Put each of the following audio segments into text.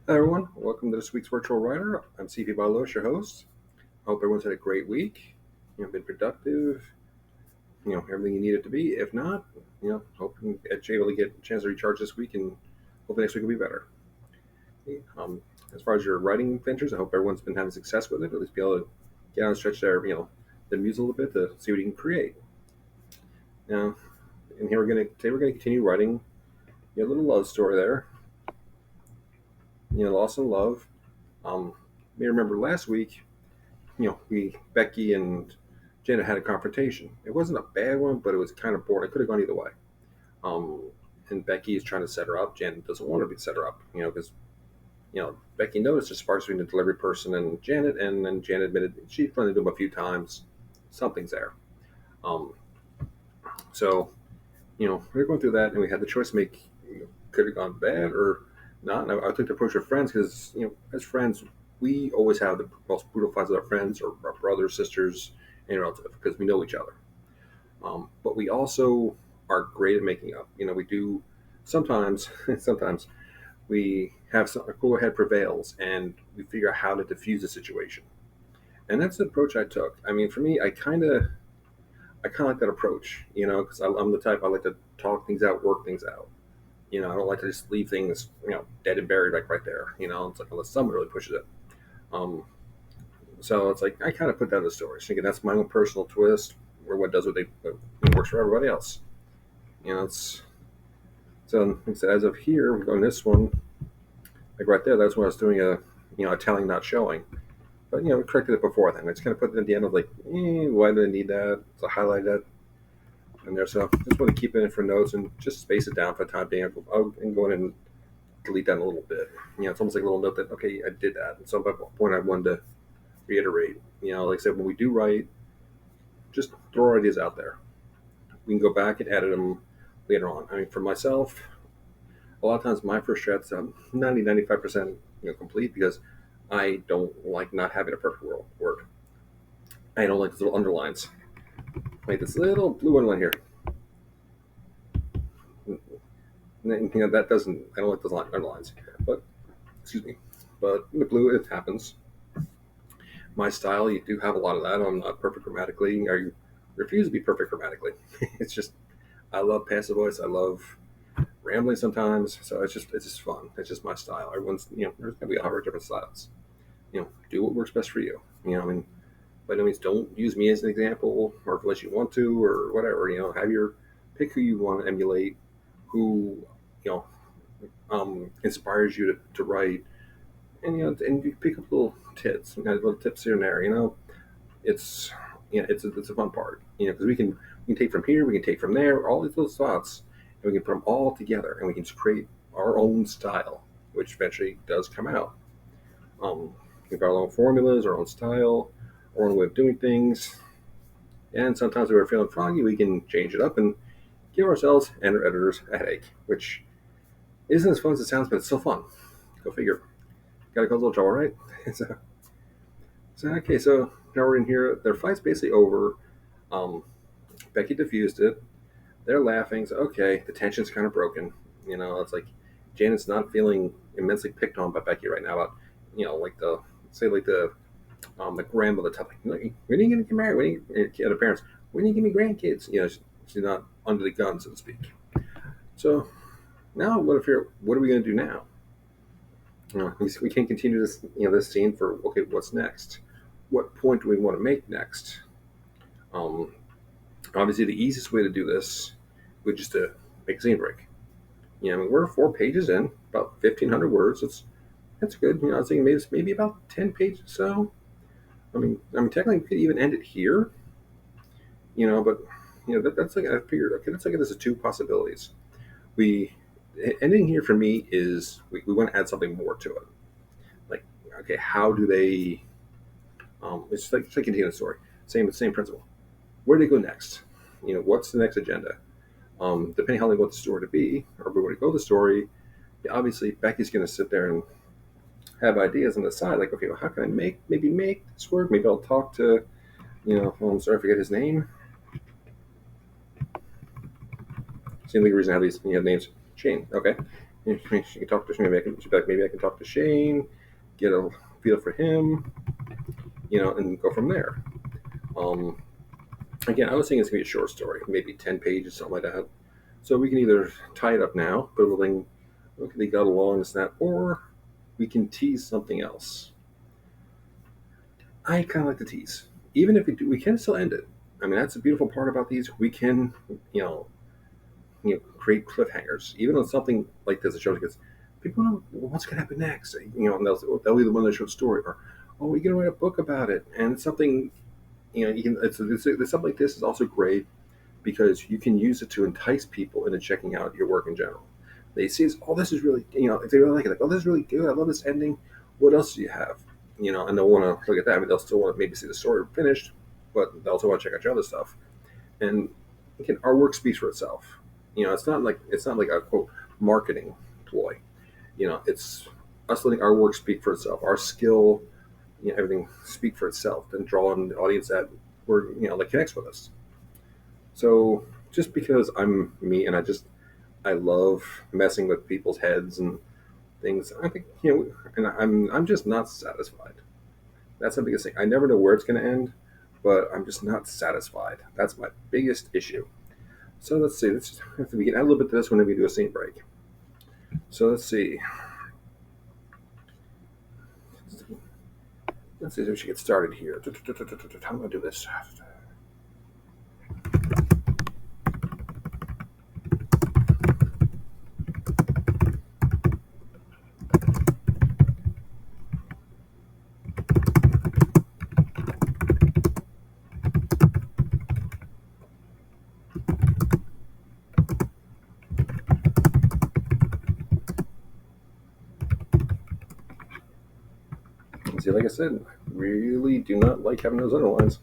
Hi everyone, welcome to this week's Virtual Writer. I'm CP Balos, your host. I hope everyone's had a great week. Been productive. Everything you need it to be. If not, hope you're able to get a chance to recharge this week, and hope next week will be better. As far as your writing ventures, I hope everyone's been having success with it. At least be able to get out and stretch the muse a little bit to see what you can create. Now, and here today we're gonna continue writing a little love story there. Lost in Love. You may remember last week we Becky and Janet had a confrontation. It wasn't a bad one, but it was kind of boring. It could have gone either way. Um, and Becky is trying to set her up. Janet doesn't want to be set her up, because Becky noticed the sparks between the delivery person and Janet, and then Janet admitted she'd run into him a few times. Something's there. Um, so we were going through that, and we had the choice to make. Could have gone bad or not. And I took the approach of friends because as friends, we always have the most brutal fights with our friends or our brothers, sisters, and relatives because we know each other. But we also are great at making up. We do sometimes. Sometimes we have a cooler head prevails, and we figure out how to diffuse the situation. And that's the approach I took. I mean, for me, I kind of like that approach. Because I'm the type I like to talk things out, work things out. I don't like to just leave things, dead and buried like right there. It's like unless someone really pushes it. Um, so it's like I kind of put that in the story. So again, that's my own personal twist, where what works for everybody else. It's so like I said, as of here on this one, like right there, that's when I was doing a telling not showing. But we corrected it before then. I just kind of put it at the end of like, why do I need that? So I highlight that in there. So I just want to keep it in for notes and just space it down for the time being. I'll go in and delete that in a little bit. It's almost like a little note that okay, I did that. And so at that point, I wanted to reiterate. Like I said, when we do write, just throw our ideas out there. We can go back and edit them later on. I mean, for myself, a lot of times my first draft's 90-95% complete because I don't like not having a perfect word. I don't like those little underlines. Like this little blue underline here. That doesn't. I don't like those underlines. But excuse me. But in the blue, it happens. My style, you do have a lot of that. I'm not perfect grammatically. I refuse to be perfect grammatically. It's just I love passive voice. I love rambling sometimes. So it's just fun. It's just my style. Everyone's there's gonna be a hundred different styles. Do what works best for you. I mean, by no means don't use me as an example, or unless you want to, or whatever. Have your pick who you want to emulate, who you know inspires you to write, and you pick up little little tips here and there. It's it's a fun part. Because we can take from here, we can take from there, all these little thoughts, and we can put them all together, and we can just create our own style, which eventually does come out. We've got our own formulas, our own style, our own way of doing things, and sometimes if we're feeling froggy, we can change it up and give ourselves and our editors a headache, which isn't as fun as it sounds, but it's still fun. Go figure. Got a little trouble, right? so, okay, so now we're in here. Their fight's basically over. Um, Becky diffused it. They're laughing. So, okay, the tension's kind of broken. It's like Janet's not feeling immensely picked on by Becky right now about, like the grandmother type, like, when are you going to get married? And the parents, when are you going to give me grandkids? She's not under the gun, so to speak. So now, what are we going to do now? We can't continue this scene for okay. What's next? What point do we want to make next? Um, Obviously, the easiest way to do this would just to make a scene break. I mean, we're 4 pages in, about 1,500 words. That's good. I was thinking maybe about 10 pages. So, I mean, technically, we could even end it here. But that's like I figured. Okay, let's look at this as two possibilities. We Ending here for me is we want to add something more to it. Like, okay, how do they? It's like continuing the story. Same principle. Where do they go next? What's the next agenda? Depending how they want the story to be, or where to go the story, obviously Becky's going to sit there and have ideas on the side, like, okay, well, how can I make this work? Maybe I'll talk to, I'm sorry, I forget his name. Seems like a reason to have these names change. Okay, She can talk to maybe I can. She'd be like, maybe I can talk to Shane, get a feel for him, and go from there. Um, Again, I was thinking it's gonna be a short story, maybe 10 pages, something like that. So we can either tie it up now, put a little thing, okay, they got along, this and that, or we can tease something else. I kind of like to tease, even if we do, we can still end it. I mean, that's the beautiful part about these. We can, you know, create cliffhangers, even on something like this. It shows because people know what's going to happen next. And they'll be the one that showed story, or oh, we can write a book about it, and it's something. You can. It's something like this is also great because you can use it to entice people into checking out your work in general. They see, oh, this is really, if they really like it, like, oh, this is really good. I love this ending. What else do you have? And they'll want to look at that. I mean, they'll still want to maybe see the story finished, but they also want to check out your other stuff. And again, our work speaks for itself. It's not like a quote marketing ploy. It's us letting our work speak for itself. Our skill, everything speak for itself, and draw in the audience that connects with us. So just because I'm me and I love messing with people's heads and things, I think and I'm just not satisfied. That's the biggest thing. I never know where it's going to end, but I'm just not satisfied. That's my biggest issue. So let's see. Let's have to begin add a little bit to this whenever we do a scene break. So let's see. Let's see if we should get started here. How am I going to do this? See, like I said, I really do not like having those underlines.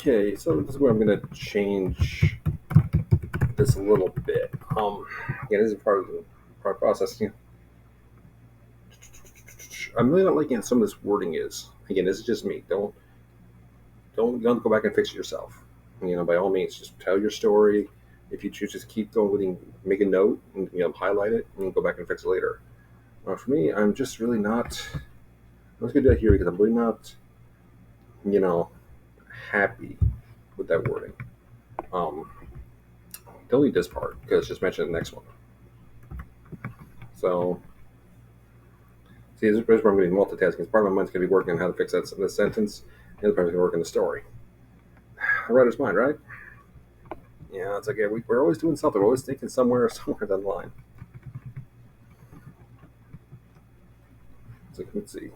Okay, so this is where I'm going to change this a little bit. Yeah, this is part of the process. I'm really not liking how some of this wording is. Again, this is just me. Don't go back and fix it yourself. By all means, just tell your story. If you choose, just keep going with it, make a note and highlight it, and go back and fix it later. For me, I'm just really not. I'm just gonna do that here because I'm really not, you know, happy with that wording. Um, Delete this part because it's just mentioned in the next one. So, see, this is where I'm going to be multitasking. Because part of my mind's going to be working on how to fix this sentence, the other part is going to work on the story. A writer's mind, right? Yeah, it's okay. We're always doing something. We're always thinking somewhere down the line. So let's see.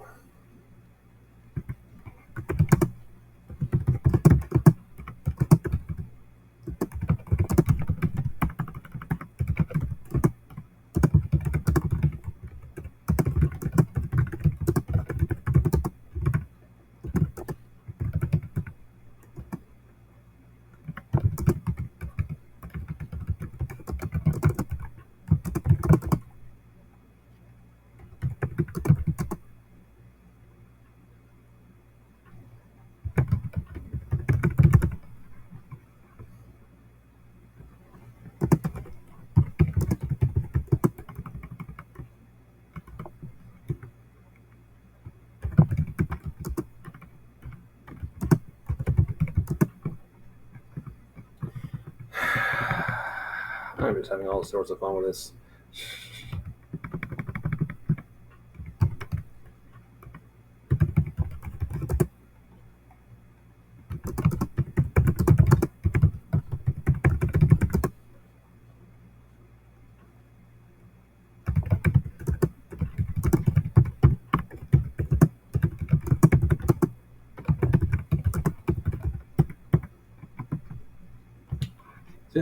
I'm just having all sorts of fun with this.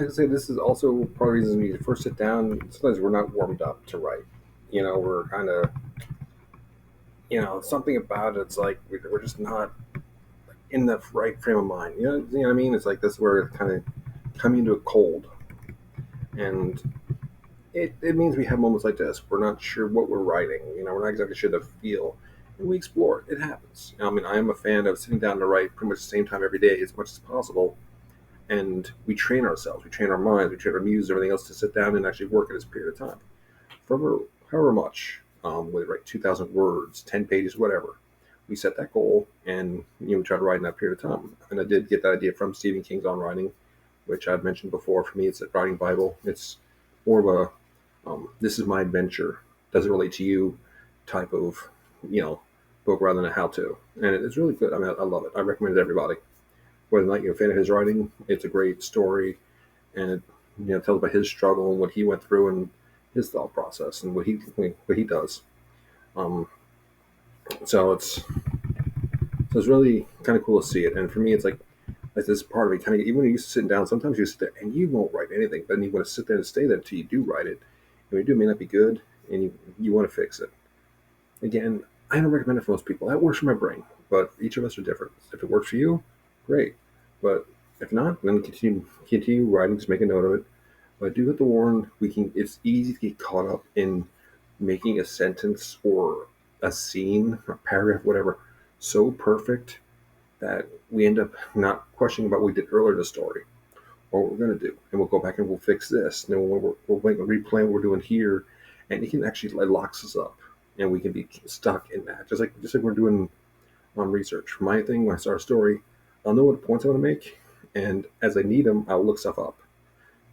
to say this is also part of the reason when you first sit down. Sometimes we're not warmed up to write. We're kind of something about it's like we're just not in the right frame of mind. You know what I mean? It's like this where it's kind of coming into a cold, and it means we have moments like this. We're not sure what we're writing. We're not exactly sure the feel, and we explore it. It happens. I mean, I am a fan of sitting down to write pretty much the same time every day as much as possible, and we train ourselves, we train our minds, we train our muse, everything else to sit down and actually work at this period of time for however much. Whether write 2,000 words, 10 pages, whatever. We set that goal, and we try to write in that period of time. And I did get that idea from Stephen King's On Writing, which I've mentioned before. For me, it's a writing Bible. It's more of a this is my adventure. Does it relate to you? Type of you know book rather than a how to. And it's really good. I mean, I love it. I recommend it to everybody. Whether or not you're a fan of his writing, it's a great story, and it tells about his struggle and what he went through and his thought process and what he does. Um, so it's really kind of cool to see it. And for me, it's like this part of me kind of even when you used to sitting down, sometimes you sit there and you won't write anything, but then you want to sit there and stay there until you do write it. And when you do, it may not be good, and you want to fix it. Again, I don't recommend it for most people. That works for my brain, but each of us are different. If it works for you, great. But if not, then continue writing. Just make a note of it. But I do have to warn, it's easy to get caught up in making a sentence or a scene, a paragraph, whatever, so perfect that we end up not questioning about what we did earlier in the story or what we're going to do. And we'll go back and we'll fix this. And then we'll replay what we're doing here. And it can actually, it locks us up. And we can be stuck in that. Just like we're doing on research. My thing, when I start a story, I'll know what points I want to make. And as I need them, I'll look stuff up.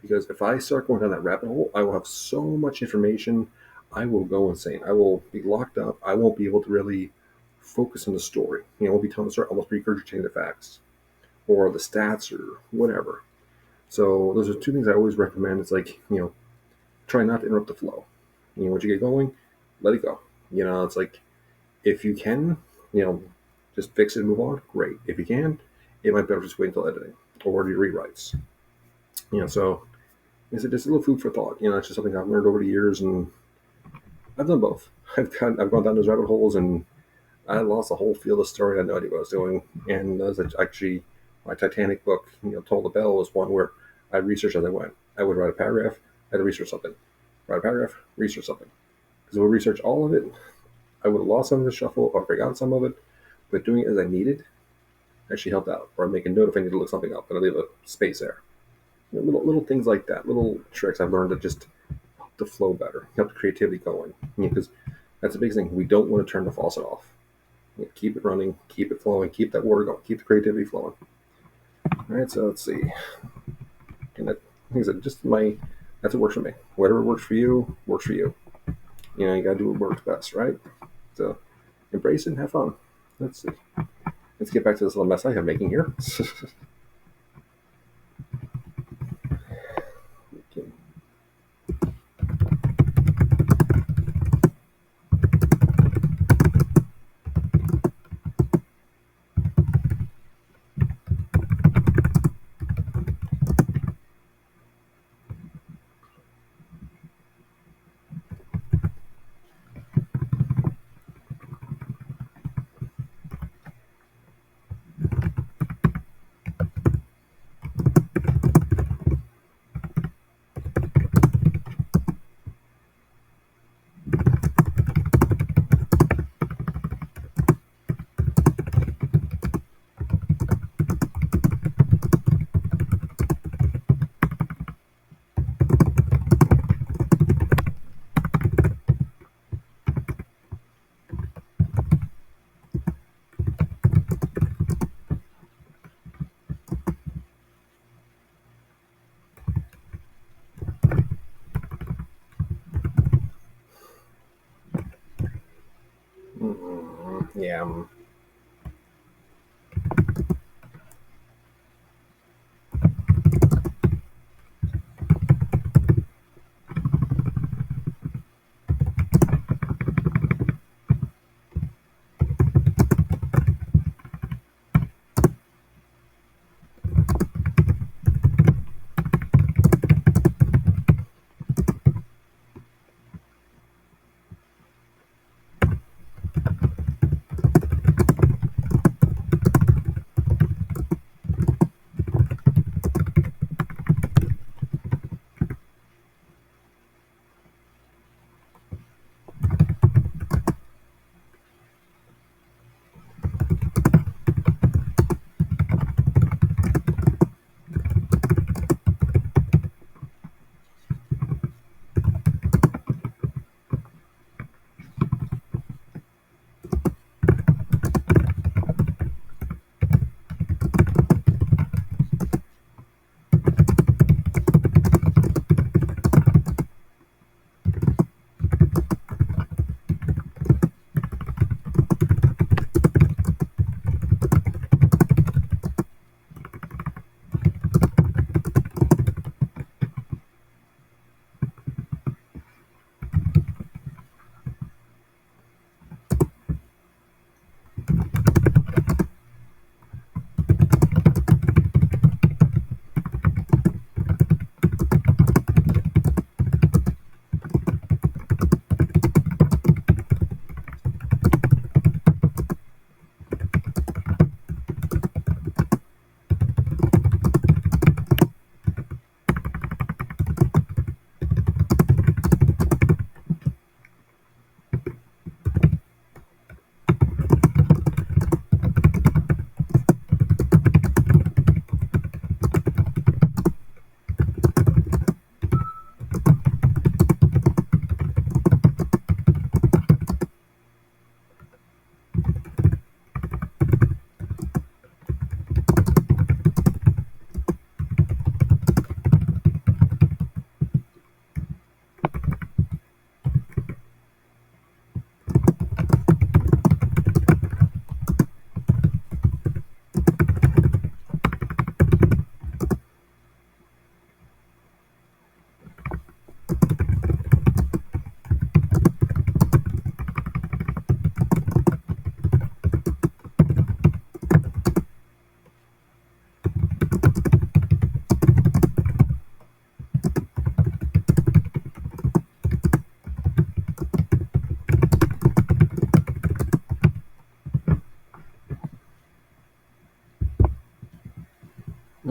Because if I start going down that rabbit hole, I will have so much information, I will go insane. I will be locked up. I won't be able to really focus on the story. I won't be telling the story, almost regurgitating the facts or the stats or whatever. So those are two things I always recommend. It's like, try not to interrupt the flow. Once you get going, let it go. It's like if you can, just fix it and move on, great. If you can, it might be better just wait until editing or do rewrites. So it's just a little food for thought. It's just something I've learned over the years, and I've done both. I've gone down those rabbit holes, and I lost a whole field of story. I had no idea what I was doing. And that was actually my Titanic book, Toll the Bell, was one where I researched as I went. I would write a paragraph, I had to research something. Write a paragraph, research something. Because if I would research all of it, I would have lost some of the shuffle or forgotten some of it. But doing it as I needed actually helped out. Or I'd make a note if I need to look something up, and I'd leave a space there. Little things like that, little tricks I've learned that just help the flow better, help the creativity going. Because that's the biggest thing. We don't want to turn the faucet off. Keep it running, keep it flowing, keep that water going, keep the creativity flowing. All right, so let's see. And that, like I said, that's what works for me. Whatever works for you, works for you. You gotta do what works best, right? So embrace it and have fun. Let's see. Let's get back to this little mess I have making here. Okay. Yeah.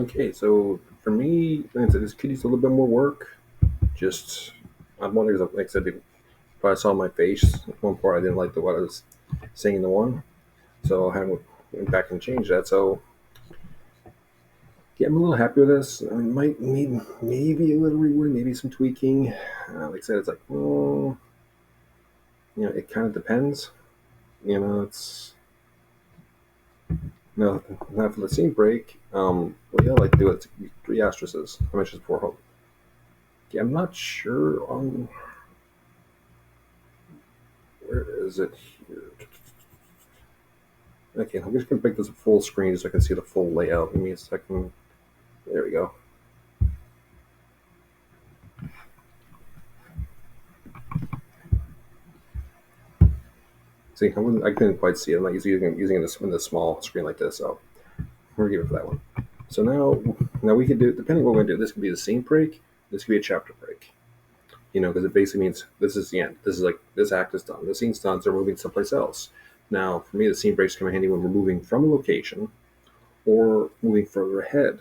Okay, so for me, like I said, this could use a little bit more work. Just, I'm wondering, like I said, if I saw my face, one part I didn't like the what I was saying in the one, so I went back and changed that. So yeah, I'm a little happy with this. I mean, might need maybe a little rework, maybe some tweaking. Like I said, it's like, it kind of depends. It's no, not for the scene break. What I like to do it three asterisks. I mentioned before. Yeah, I'm not sure on where is it here. Okay, I'm just gonna make this a full screen so I can see the full layout. Give me a second. There we go. See, I couldn't quite see it. I'm not using this in the small screen like this, so we're gonna give it for that one. So now we can do, depending on what we're gonna do. This could be the scene break. This could be a chapter break. Because it basically means this is the end. This is like this act is done. The scene's done. So we're moving someplace else. Now, for me, the scene breaks come in handy when we're moving from a location or moving further ahead,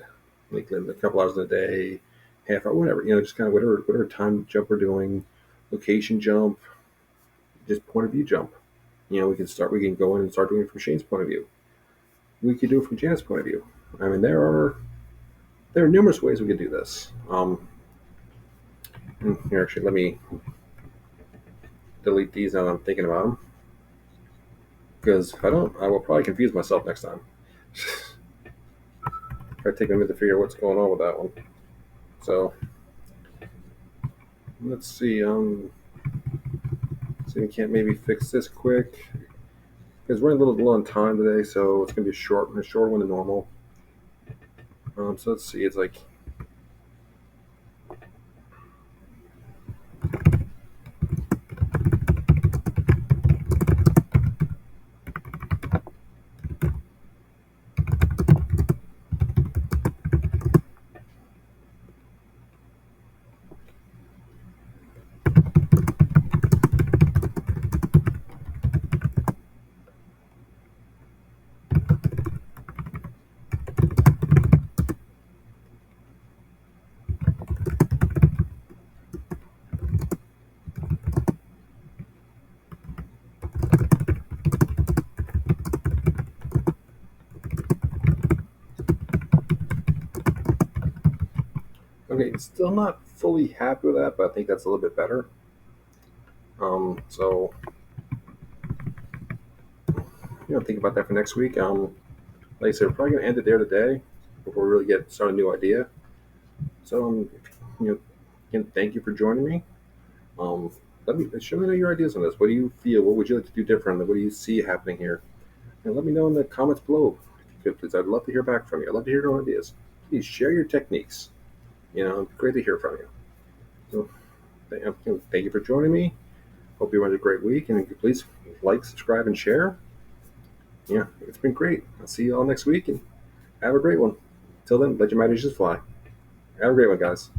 like a couple hours in a day, half hour, whatever. Just kind of whatever time jump we're doing, location jump, just point of view jump. We can go in and start doing it from Shane's point of view. We could do it from Janet's point of view. I mean, there are numerous ways we could do this. Here, actually, let me delete these now that I'm thinking about them. Because if I don't, I will probably confuse myself next time. I take a minute to figure out what's going on with that one. So let's see. See, we can't maybe fix this quick because we're a little low on time today, so it's gonna be a shorter one than normal. So let's see. It's like okay. Still not fully happy with that, but I think that's a little bit better. So think about that for next week. Like I said, we're probably gonna end it there today before we really get start a new idea. So again, thank you for joining me. Let me show me your ideas on this. What do you feel? What would you like to do differently? What do you see happening here? And let me know in the comments below, if you could, please. I'd love to hear back from you. I'd love to hear your ideas. Please share your techniques. Great to hear from you. So, thank you for joining me. Hope you had a great week, and please like, subscribe, and share. Yeah, it's been great. I'll see you all next week, and have a great one. Till then, let your imaginations fly. Have a great one, guys.